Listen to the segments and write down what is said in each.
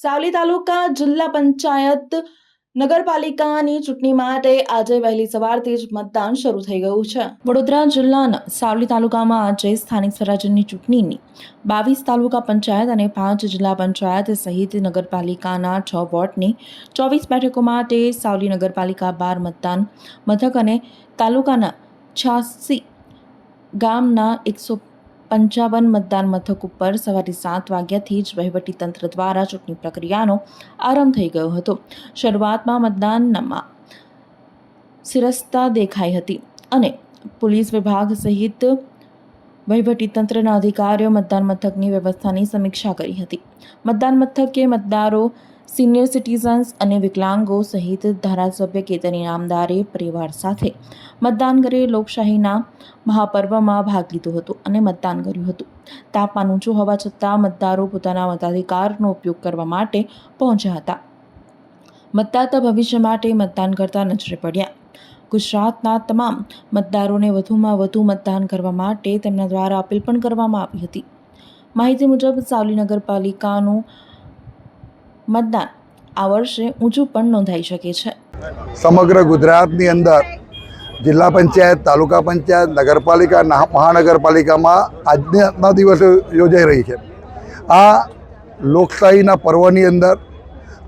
સાવલી તાલુકા જિલ્લા પંચાયત નગરપાલિકાની ચૂંટણી માટે આજે વહેલી સવારથી જ મતદાન શરૂ થઈ ગયું છે। વડોદરા જિલ્લાના સાવલી તાલુકામાં આજે સ્થાનિક સ્વરાજ્યની ચૂંટણીની 22 તાલુકા પંચાયત અને 5 જિલ્લા પંચાયત સહિત નગરપાલિકાના 6 વોર્ડની 24 બેઠકો માટે સાવલી નગરપાલિકા 12 મતદાન મથક અને તાલુકાના 86 ગામના 155 મતદાન મથક ઉપર સવારે 7 વાગ્યાથી જ વહીવટીતંત્ર દ્વારા ચૂંટણી પ્રક્રિયાનો આરંભ થઈ ગયો હતો। શરૂઆતમાં મતદાનમાં સિરસ્તા દેખાઈ હતી અને પોલીસ વિભાગ સહિત વહીવટીતંત્રના અધિકારીઓ મતદાન મથકની વ્યવસ્થાની સમીક્ષા કરી હતી। મતદાન મથકે મતદારો સિનિયર સિટીઝન્સ અને વિકલાંગો સહિત ધારાસભ્ય કેતન ઇનામદારે પરિવાર સાથે મતદાન કરી લોકશાહીના મહાપર્વમાં ભાગ લીધો હતો અને મતદાન કર્યું હતું। તાપમાન ઊંચું હોવા છતાં મતદારો પોતાના મતાધિકારનો ઉપયોગ કરવા માટે પહોંચ્યા હતા। મતદાતા ભવિષ્ય માટે મતદાન કરતા નજરે પડ્યા। ગુજરાતના તમામ મતદારોને વધુમાં વધુ મતદાન કરવા માટે તેમના દ્વારા અપીલ પણ કરવામાં આવી હતી। માહિતી મુજબ સાવલી નગરપાલિકાનું મતદાન આ વર્ષે ઊંચું પણ નોંધાઈ શકે છે। સમગ્ર ગુજરાતની અંદર જિલ્લા પંચાયત, તાલુકા પંચાયત, નગરપાલિકા, મહાનગરપાલિકામાં આજના દિવસે યોજાઈ રહી છે। આ લોકશાહીના પર્વની અંદર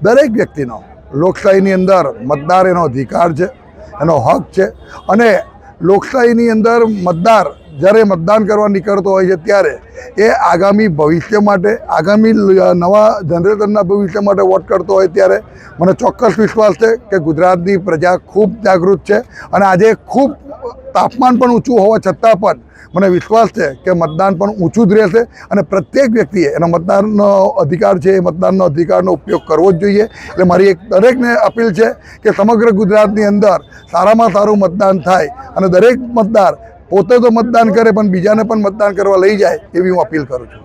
દરેક વ્યક્તિનો લોકશાહીની અંદર મતદાર એનો અધિકાર છે, એનો હક છે અને લોકશાહીની અંદર મતદાર જ્યારે મતદાન કરવા નીકળતો હોય છે ત્યારે એ આગામી ભવિષ્ય માટે, આગામી નવા જનરેશનના ભવિષ્ય માટે વોટ કરતો હોય ત્યારે મને ચોક્કસ વિશ્વાસ છે કે ગુજરાતની પ્રજા ખૂબ જાગૃત છે અને આજે ખૂબ તાપમાન પણ ઊંચું હોવા છતાં પણ મને વિશ્વાસ છે કે મતદાન પણ ઊંચું જ રહેશે અને પ્રત્યેક વ્યક્તિએ એનો મતદાનનો અધિકાર છે એ મતદાનનો અધિકારનો ઉપયોગ કરવો જ જોઈએ। એટલે મારી એક દરેકને અપીલ છે કે સમગ્ર ગુજરાતની અંદર સારામાં સારું મતદાન થાય અને દરેક મતદાર પોતે તો મતદાન કરે પણ બીજાને પણ મતદાન કરવા લઈ જાય એવી હું અપીલ કરું છું।